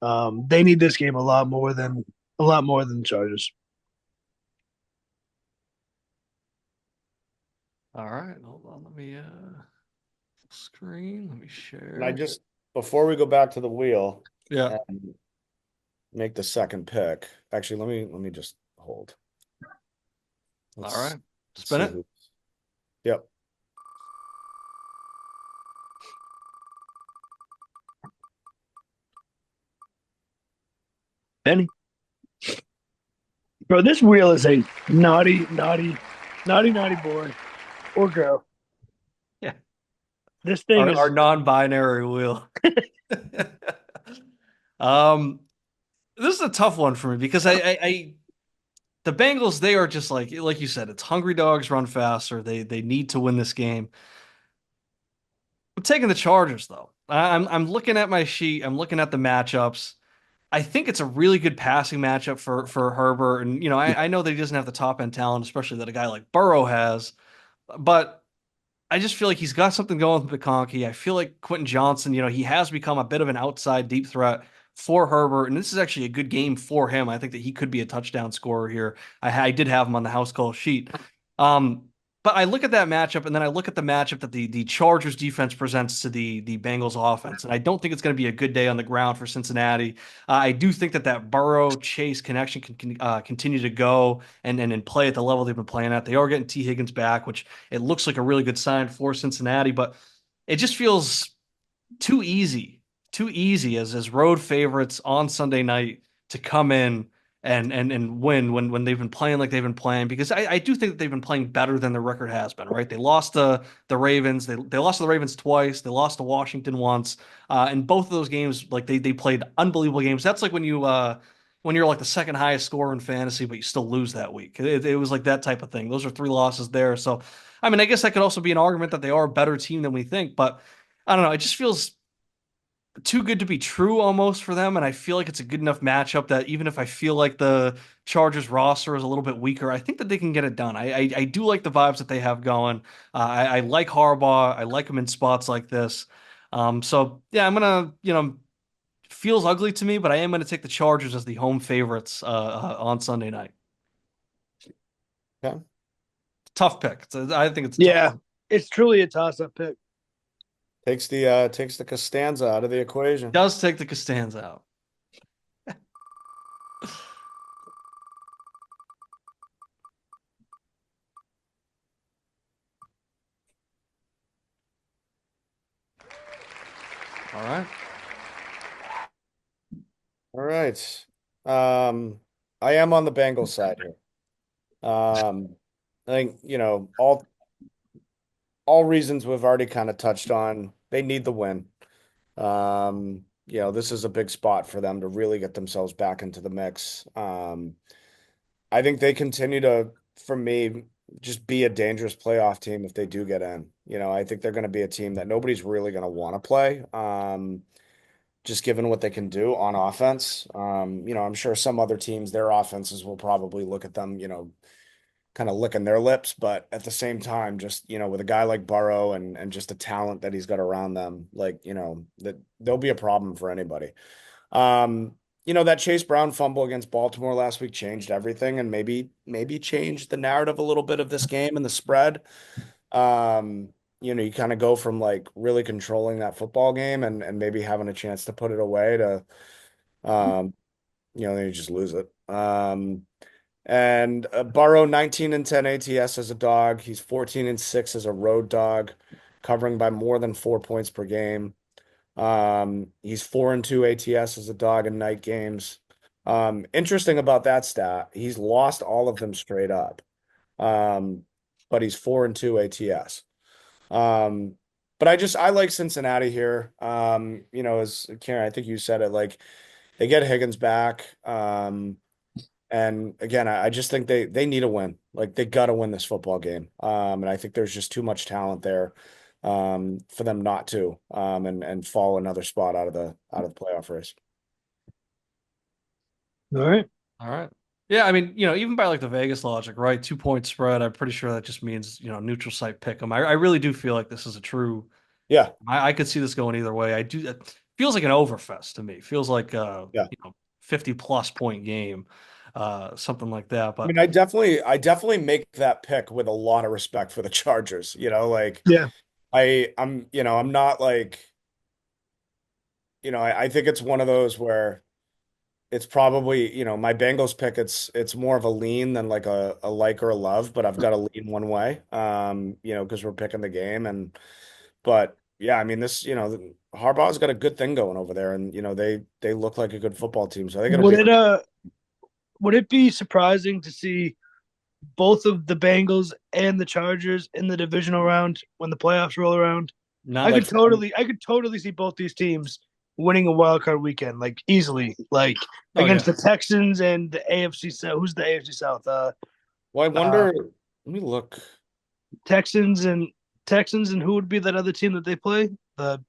They need this game a lot more than the Chargers. All right. Hold on. Let me screen. Let me And I share. just, before we go back to the wheel Yeah. and make the second pick, actually, let me just hold. All right. Let's Spin see it. Yep. Benny, bro, this wheel is a naughty, naughty, naughty, naughty boy or girl. Yeah. This thing Our is non-binary wheel. um, this is a tough one for me because the Bengals, they are just like you said, it's hungry dogs run faster. They need to win this game. I'm taking the Chargers though. I'm looking at my sheet. I'm looking at the matchups. I think it's a really good passing matchup for Herbert, and I know that he doesn't have the top end talent, especially that a guy like Burrow has, but I just feel like he's got something going with McConkey. I feel like Quentin Johnson, he has become a bit of an outside deep threat for Herbert, and this is actually a good game for him. I think that he could be a touchdown scorer here. I did have him on the house call sheet. Um, but I look at that matchup, and then I look at the matchup that the Chargers defense presents to the Bengals offense, and I don't think it's going to be a good day on the ground for Cincinnati. I do think that Burrow Chase connection can continue to go and play at the level they've been playing at. They are getting T Higgins back, which it looks like a really good sign for Cincinnati, but it just feels too easy as road favorites on Sunday night to come in and win when they've been playing like they've been playing, because I do think that they've been playing better than the record has been, right? They lost to the Ravens. They lost to the Ravens twice. They lost to Washington once. And both of those games, like they played unbelievable games. That's like when you're like the second highest scorer in fantasy, but you still lose that week. It was like that type of thing. Those are 3 losses there. So, I mean, I guess that could also be an argument that they are a better team than we think, but I don't know. It just feels too good to be true almost for them. And I feel like it's a good enough matchup that even if I feel like the Chargers roster is a little bit weaker, I think that they can get it done. I do like the vibes that they have going. I like Harbaugh. I like him in spots like this. So yeah, I'm gonna, feels ugly to me, but I am gonna take the Chargers as the home favorites on Sunday night. Okay. Tough pick. I think it's a tough. Yeah, it's truly a toss-up pick. Takes the Costanza out of the equation. Does take the Costanza out. All right. All right. I am on the Bengals side here. I think, all reasons we've already kind of touched on. They need the win. this is a big spot for them to really get themselves back into the mix. I think they continue to, for me, just be a dangerous playoff team if they do get in. I think they're going to be a team that nobody's really going to want to play. Just given what they can do on offense. I'm sure some other teams, their offenses will probably look at them, kind of licking their lips, but at the same time, just, with a guy like Burrow and just the talent that he's got around them, like, that there'll be a problem for anybody. That Chase Brown fumble against Baltimore last week changed everything and maybe changed the narrative a little bit of this game and the spread. You kind of go from like really controlling that football game and maybe having a chance to put it away to, then you just lose it. And Burrow 19-10 ATS as a dog. He's 14-6 as a road dog, covering by more than 4 points per game. He's 4-2 ATS as a dog in night games. Interesting about that stat, he's lost all of them straight up. But he's 4-2 ATS. But I like Cincinnati here. As Karen, I think you said it, like they get Higgins back. And again, I just think they need a win. Like they got to win this football game. And I think there's just too much talent there for them not to and fall another spot out of the playoff race. All right. All right. Yeah, I mean, even by like the Vegas logic, right? 2 point spread. I'm pretty sure that just means neutral site pick 'em. I really do feel like this is a true. Yeah, I could see this going either way. I do. It feels like an overfest to me. Feels like 50+ point game, something like that. I But mean, I definitely make that pick with a lot of respect for the Chargers. Like Yeah. I'm not like, I think it's one of those where it's probably, my Bengals pick, it's more of a lean than like a like or a love, but I've got to lean one way, because we're picking the game. But yeah, I mean, Harbaugh's got a good thing going over there, and they look like a good football team. So I think it'll Would be it be surprising to see both of the Bengals and the Chargers in the divisional round when the playoffs roll around? not I like could totally see both these teams winning a wild card weekend, like easily, like against the Texans and the AFC South. Who's the AFC South? well, I wonder. Let me look. Texans and who would be that other team that they play? The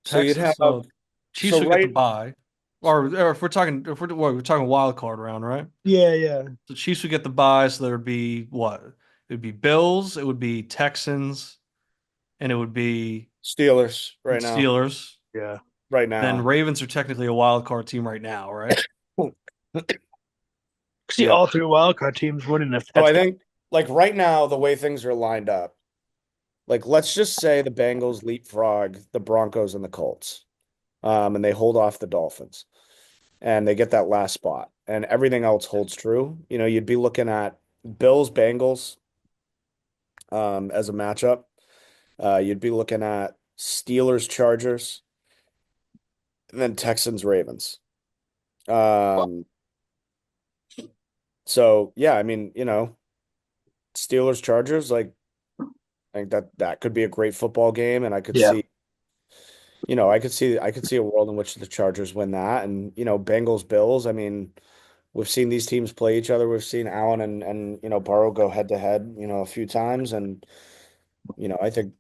So you'd Texans. have So Chiefs would get the right. bye, or if we're talking wild card round, right? yeah. The Chiefs would get the bye, so there would be what? It would be Bills, it would be Texans, and it would be Steelers right now. Steelers. Yeah. Right Then now. Ravens are technically a wild card team right now, right? See Yeah. all three wild card teams winning if So that's I think like right now, the way things are lined up, like let's just say the Bengals leapfrog the Broncos and the Colts, and they hold off the Dolphins, and they get that last spot, and everything else holds true. You'd be looking at Bills Bengals, as a matchup. You'd be looking at Steelers Chargers, and then Texans Ravens. So yeah, I mean, Steelers Chargers, like I think that could be a great football game, and I could Yeah. see, I could see a world in which the Chargers win that, and Bengals Bills. I mean, we've seen these teams play each other. We've seen Allen and Burrow go head to head, a few times, and I think,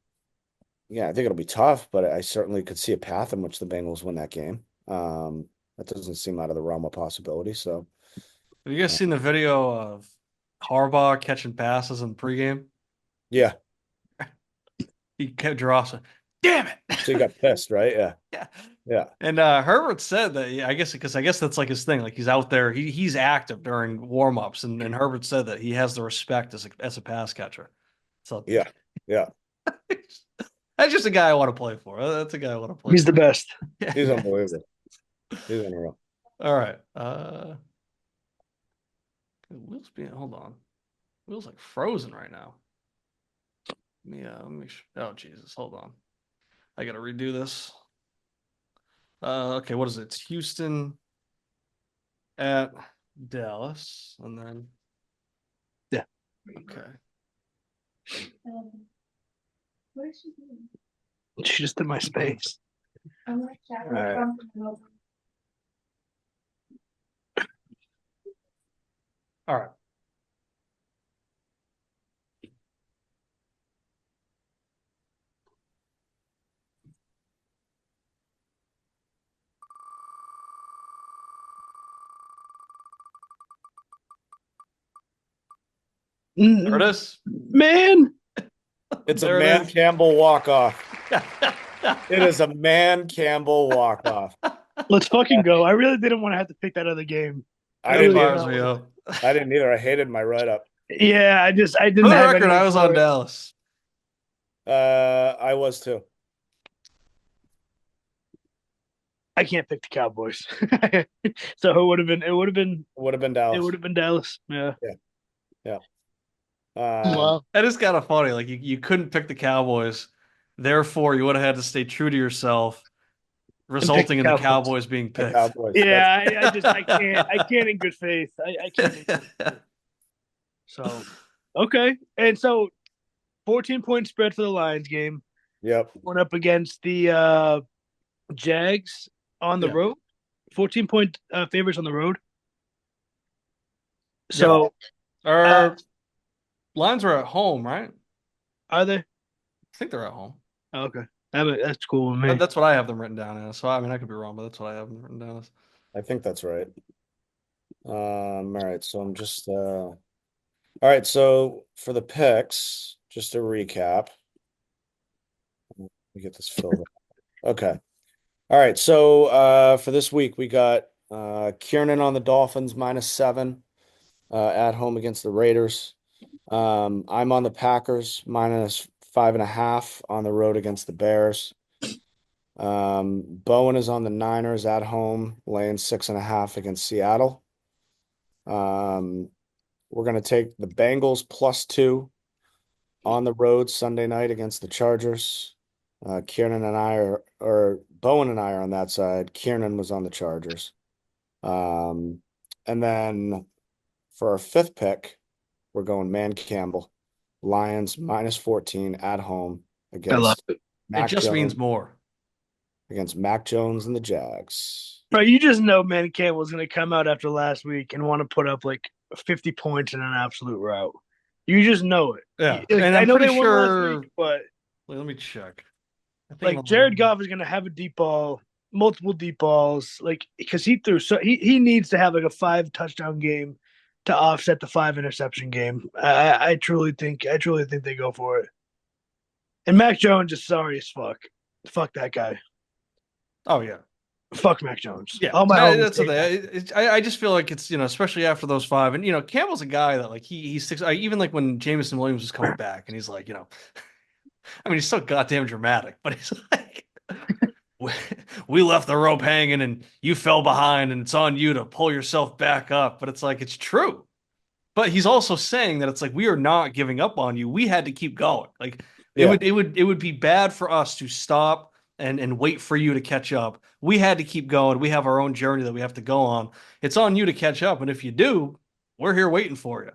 yeah, I think it'll be tough, but I certainly could see a path in which the Bengals win that game. That doesn't seem out of the realm of possibility. So Have you guys seen the video of Harbaugh catching passes in the pregame? yeah, He kept dropping. Damn it! so you got pissed, right? Yeah, Yeah. yeah. And Herbert said that, yeah, I guess that's like his thing. Like he's out there, he's active during warmups, and Herbert said that he has the respect as a pass catcher. So Yeah. Yeah. that's just a guy I want to play for. That's a guy I want to play. He's for. the best. He's unbelievable. He's unreal. All right. Will's being hold on. Will's like frozen right now. Let me oh Jesus, hold on. I gotta redo this. Okay, what is it? It's Houston at Dallas, and then Yeah. Okay. What is she doing? She just did my space. right. All right. There it is. Man. It's a There it man is. Campbell walk-off. It is a man Campbell walk-off. Let's fucking go. I really didn't want to have to pick that other game. I That didn't really fires either. me up. I didn't either. I hated my write-up. Yeah, I For didn't the have record, anything I was for on it. Dallas. I was too. I can't pick the Cowboys. So it would have been Dallas. Yeah. Yeah. Wow. That is kind of funny. Like you couldn't pick the Cowboys, therefore you would have had to stay true to yourself, resulting in the Cowboys being The picked. Cowboys. Yeah, I can't in good faith. I can't. In good faith. So okay, and so 14-point spread for the Lions game. Yep. Went up against the Jags on the road. 14-point favorites on the road. So Our Lions are at home, right? are they? I think they're at home. Oh, okay, that's cool with me. That's what I have them written down as. So I mean, I could be wrong, but that's what I have them written down as. I think that's right. All right. So I'm just all right. So for the picks, just to recap. Let me get this filled up. Okay. All right. So for this week, we got Kiernan on the Dolphins -7 at home against the Raiders. I'm on the Packers -5.5 on the road against the Bears. Bowen is on the Niners at home, laying 6.5 against Seattle. We're going to take the Bengals +2 on the road Sunday night against the Chargers. Kiernan and I or Bowen and I are on that side. Kiernan was on the Chargers. And then for our fifth pick, we're going man Campbell. Lions -14 at home against It just means more. Against Mac Jones and the Jags. Bro, you just know Man Campbell's going to come out after last week and want to put up like 50 points in an absolute rout. You just know it. Yeah, Like, and I I'm know pretty they won sure. last week, but Let me check. I think like Jared Goff is going to have a deep ball, multiple deep balls, like because he threw so he needs to have like a 5-touchdown game to offset the 5-interception game. I truly think they go for it. And Mac Jones is sorry as fuck. Fuck that guy. Oh yeah. Fuck Mac Jones. Yeah, all my homies that's the hate thing. I just feel like it's especially after those 5, and Campbell's a guy that like he sticks. Even like when Jameson Williams was coming back, and he's like I mean he's so goddamn dramatic, but he's like we left the rope hanging and you fell behind, and it's on you to pull yourself back up. But it's like it's true. But he's also saying that it's like we are not giving up on you. We had to keep going. Like it would be bad for us to stop and wait for you to catch up. We had to keep going. We have our own journey that we have to go on. It's on you to catch up, and if you do, we're here waiting for you.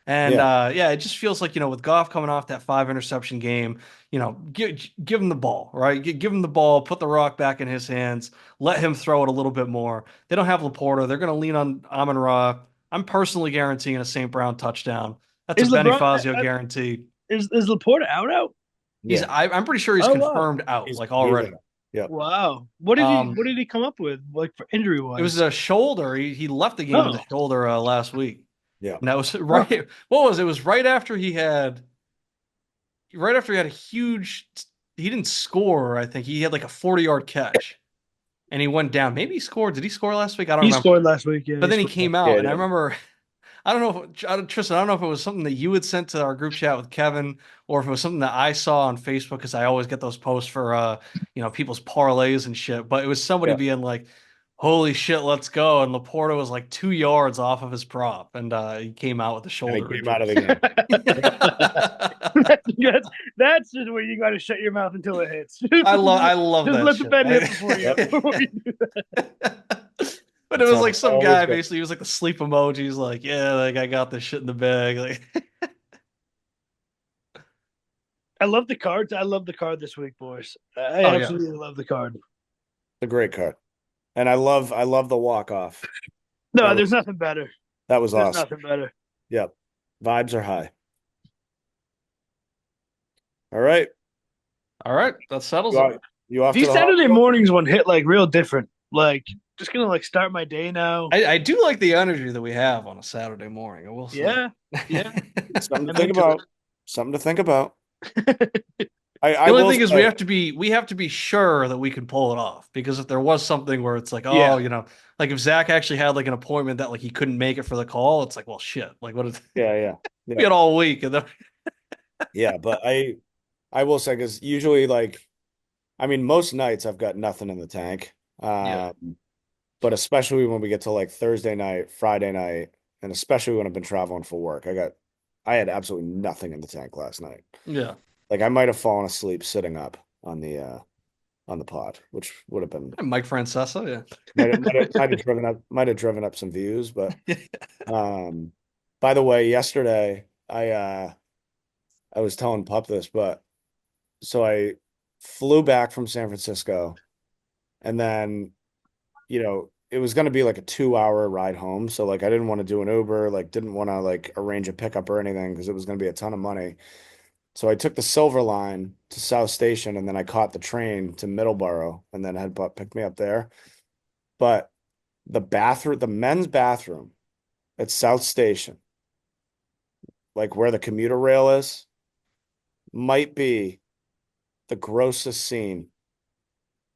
And it just feels like with Goff coming off that 5-interception game, give him the ball, right? Give him the ball, put the rock back in his hands, let him throw it a little bit more. They don't have Laporta. They're going to lean on Amon-Ra. I'm personally guaranteeing a St. Brown touchdown. That's a Benny Fazio guarantee. Is Laporta out? Yeah. I'm pretty sure he's confirmed out already. Yeah. Wow. What did he come up with like for injury wise? It was a shoulder. He left the game with a shoulder last week. Yeah. And that was right. What was it? It was right after he had a huge. He didn't score. I think he had like a 40-yard catch, and he went down. Maybe he scored. Did he score last week? I don't remember. He scored last week. Yeah. But then he came out, and I remember. I don't know, Tristan. I don't know if it was something that you had sent to our group chat with Kevin, or if it was something that I saw on Facebook because I always get those posts for people's parlays and shit. But it was somebody being like, "Holy shit, let's go!" And Laporta was like 2 yards off of his prop, and he came out with the shoulder. And he came out of the game. That's just where you got to shut your mouth until it hits. I love just that. Let the bet hit before you do that. But it was like some guy basically. He was like the sleep emoji. He's like, "Yeah, like I got this shit in the bag." Like, I love the cards. I love the card this week, boys. I absolutely love the card. a great card. And I love the walk-off. No, there's nothing better. That was There's awesome. nothing better. Yep. Vibes are high. All right. All right, that settles You it. off, you off to These the Saturday hospital? mornings one hit like real different. Like just gonna like start my day now. I do like the energy that we have on a Saturday morning. I will say. Yeah, yeah. Something to I'm think into about. Something to think about. The I only will thing is say, we have to be sure that we can pull it off, because if there was something where it's like, Yeah. oh, like if Zach actually had like an appointment that like he couldn't make it for the call, it's like, well, shit. Like what if yeah. we had all week and then Yeah, but I will say, because usually, like, I mean, most nights I've got nothing in the tank. yeah. But especially when we get to like Thursday night, Friday night, and especially when I've been traveling for work, I had absolutely nothing in the tank last night. Yeah. Like I might have fallen asleep sitting up on the pod, which would have been Mike Francesa, yeah. might have driven up some views. But by the way, yesterday I was telling Pup this, but so I flew back from San Francisco, and then it was going to be like a 2 hour ride home. So like I didn't want to do an Uber, like didn't want to like arrange a pickup or anything because it was going to be a ton of money. So I took the Silver Line to South Station, and then I caught the train to Middleborough, and then had Pup pick me up there. But the men's bathroom at South Station, like where the commuter rail is, might be the grossest scene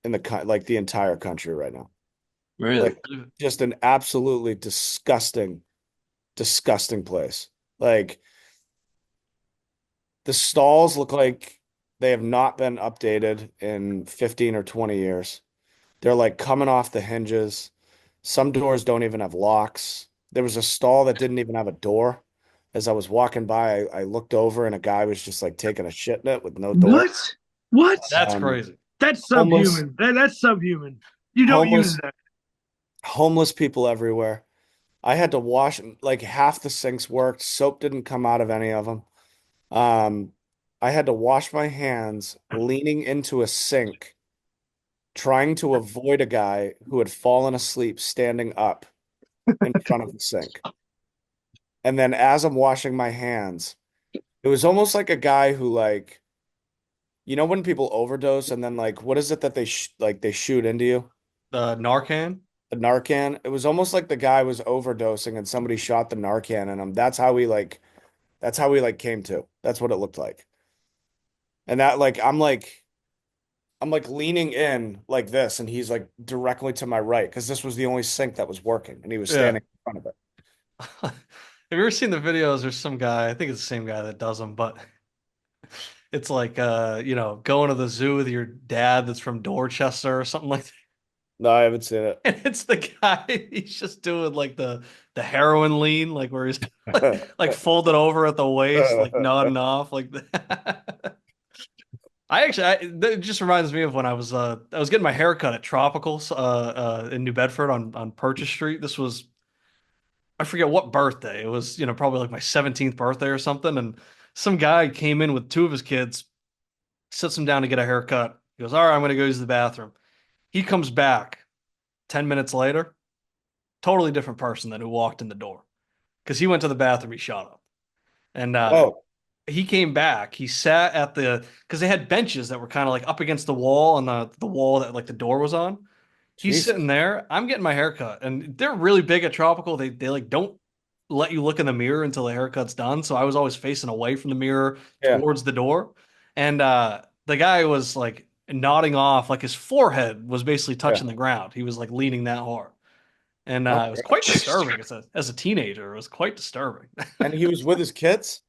in the entire country right now. Really? Like just an absolutely disgusting, disgusting place. Like the stalls look like they have not been updated in 15 or 20 years. They're like coming off the hinges. Some doors don't even have locks. There was a stall that didn't even have a door. As I was walking by, I looked over and a guy was just like taking a shit in it with no door. What? What? That's Um, crazy. That's homeless, subhuman. That's subhuman. You don't use homeless, that. homeless people everywhere. I had to wash, like half the sinks worked. Soap didn't come out of any of them. Um, I had to wash my hands leaning into a sink, trying to avoid a guy who had fallen asleep standing up in front of the sink. And then as I'm washing my hands, it was almost like a guy who like, when people overdose and then like, what is it that they shoot into you? Narcan. A Narcan. It was almost like the guy was overdosing and somebody shot the Narcan in him. That's how we like came to. That's what it looked like. And that like I'm like leaning in like this, and he's like directly to my right because this was the only sink that was working, and he was Yeah. standing in front of it. Have you ever seen the videos? There's some guy, I think it's the same guy that does them, but it's like going to the zoo with your dad that's from Dorchester or something like that. No, I haven't seen it. And it's the guy, he's just doing like the heroin lean, like where he's like folded over at the waist, like nodding off like that. That just reminds me of when I was getting my hair cut at Tropicals in New Bedford on Purchase Street. This was, I forget what birthday. It was, probably like my 17th birthday or something. And some guy came in with two of his kids, sits him down to get a haircut. He goes, all right, I'm going to go use the bathroom. He comes back 10 minutes later, totally different person than who walked in the door. Because he went to the bathroom, he shot up. And Oh, he came back. He sat at because they had benches that were kind of like up against the wall, and the wall that like the door was on. He's Jesus. sitting there. I'm getting my haircut, and they're really big at Tropical. They like don't let you look in the mirror until the haircut's done. So I was always facing away from the mirror Yeah. towards the door, and the guy was like nodding off, like his forehead was basically touching the ground. He was like leaning that hard, and it was quite disturbing as a teenager. It was quite disturbing. And he was with his kids?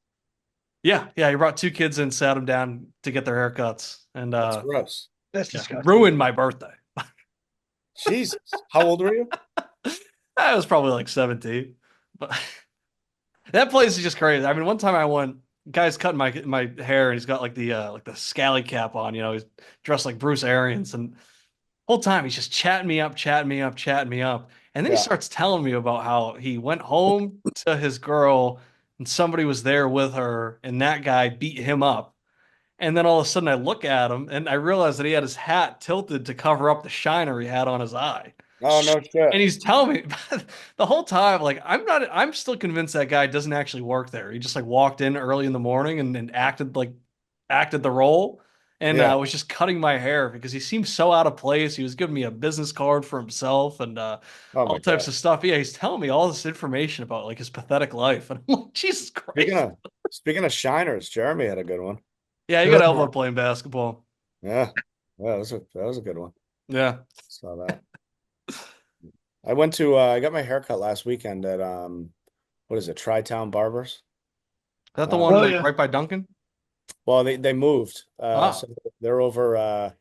Yeah, yeah. He brought two kids in, sat them down to get their haircuts, and That's gross. That's yeah, disgusting. ruined my birthday. Jesus. How old were you? I was probably like 17, but that place is just crazy. I mean, one time I went, guy's cutting my hair, and he's got like the scally cap on. He's dressed like Bruce Arians, and whole time he's just chatting me up, chatting me up, chatting me up, and then he Yeah. starts telling me about how he went home to his girl, and somebody was there with her, and that guy beat him up. And then all of a sudden I look at him and I realize that he had his hat tilted to cover up the shiner he had on his eye. Oh, no And shit. he's telling me the whole time, like, I'm still convinced that guy doesn't actually work there. He just like walked in early in the morning and acted the role and Yeah. was just cutting my hair because he seemed so out of place. He was giving me a business card for himself and Oh all my types God. of stuff. Yeah, he's telling me all this information about like his pathetic life. And I'm like, Jesus Speaking Christ. of speaking of shiners, Jeremy had a good one. Yeah, you got Good elbow one. playing basketball. Yeah. Yeah, that was a good one. Yeah. Saw that. I got my haircut last weekend at what is it, Tri-Town Barbers? Is that the Uh, one Oh like yeah. right by Duncan? well, they moved. Ah, So they're over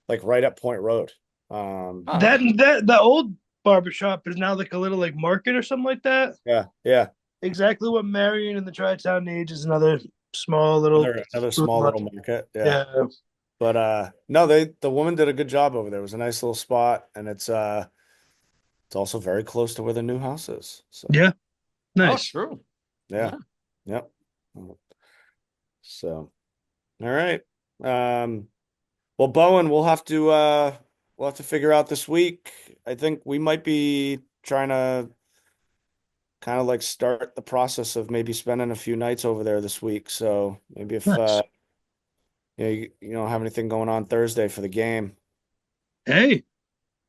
like right up Point Road. ah. That old barbershop is now like a little like market or something like that. Yeah, yeah. Exactly what Marion and the Tri-Town needs is another small little Another food small little market. market. Yeah. Yeah. But no, the woman did a good job over there. It was a nice little spot, and it's also very close to where the new house is. So Yeah. Oh, Nice. true. yeah. Yep. So all right. Um well, Bowen, we'll have to figure out this week. I think we might be trying to kind of like start the process of maybe spending a few nights over there this week. So maybe if Nice. you don't have anything going on Thursday for the game, Hey,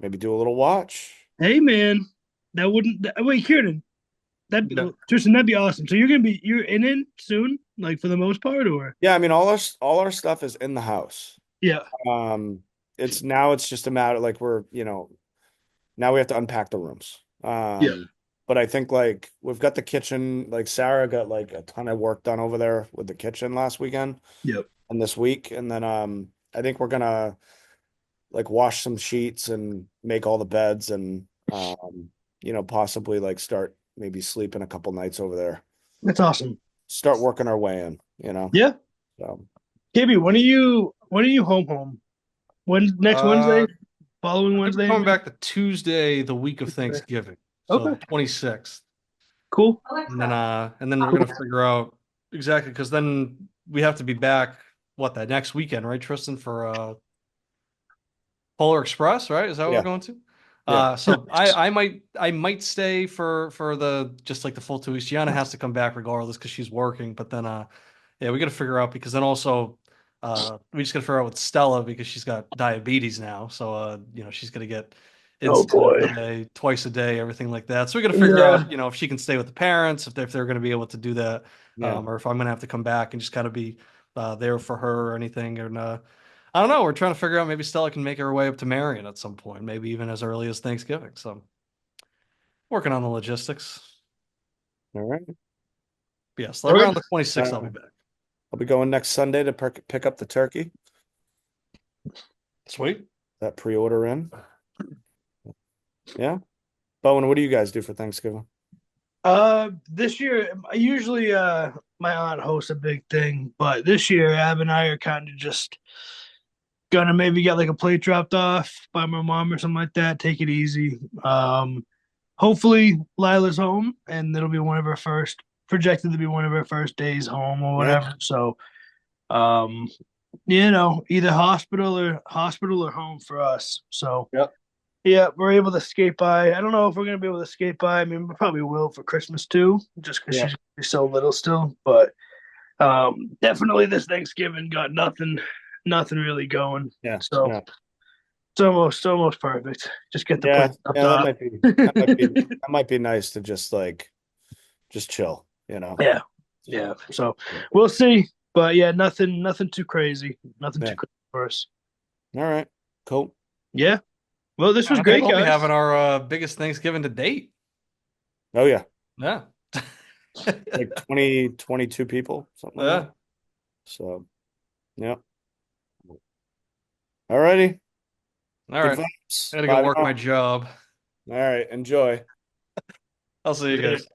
maybe do a little watch. hey, man. That wouldn't. Wait, Kieran. Yeah. Tristan, that'd be awesome. So you're in soon, like for the most part, or Yeah, I mean all our stuff is in the house. yeah, Um it's just a matter like now we have to unpack the rooms. yeah, But I think like we've got the kitchen, like Sarah got like a ton of work done over there with the kitchen last weekend yep. and this week. And then I think we're gonna like wash some sheets and make all the beds and possibly like start maybe sleeping a couple nights over there. That's awesome. Start working our way in. Yeah, So KB, when are you home? When next Wednesday? Uh, Following I think we're Wednesday? coming back to Tuesday, the week of Thanksgiving. So the Okay, 26th. cool. And then we're gonna figure out exactly because then we have to be back that next weekend, right, Tristan, for Polar Express, right? Is that what we're yeah, going to? yeah, So I might stay for the just like the full 2 weeks. Gianna has to come back regardless because she's working. But then yeah, we got to figure out because then also we just got to figure out with Stella because she's got diabetes now. So she's gonna get Oh insulin boy. today, twice a day, everything like that. So we got to figure Yeah. out if she can stay with the parents, if they're going to be able to do that, yeah. or if I'm gonna have to come back and just kind of be there for her or anything. And I don't know. We're trying to figure out maybe Stella can make her way up to Marion at some point, maybe even as early as Thanksgiving. So working on the logistics. All right. But yes, All right. around the 26th, I'll be back. I'll be going next Sunday to pick up the turkey. Sweet. That pre-order in. Yeah. Bowen, what do you guys do for Thanksgiving? This year, usually, my aunt hosts a big thing, but this year, Ab and I are kind of just gonna maybe get like a plate dropped off by my mom or something like that. Take it easy. Hopefully Lila's home, and it'll be one of her first projected to be one of her first days home or Yeah. whatever. So, um, either hospital or home for us. So, Yep. yeah, we're able to skate by. I don't know if we're gonna be able to skate by. I mean, we probably will for Christmas too, just because Yeah. she's gonna be so little still. But definitely this Thanksgiving got nothing really going. Yeah. So Yeah. it's almost perfect. Just get the Yeah. plate up Yeah, that top. might be that might be nice to just chill. Yeah, yeah. So we'll see. But yeah, nothing too crazy. Nothing Yeah. too crazy for us. All right. Cool. Yeah. Well, this was I think great, we'll be guys. having our biggest Thanksgiving to date. Oh yeah. Yeah. Like 20, 22 people, something like Yeah. that. So yeah. All righty. All Good right. vibes. I gotta go Bye work now. my job. All right. Enjoy. I'll see you guys.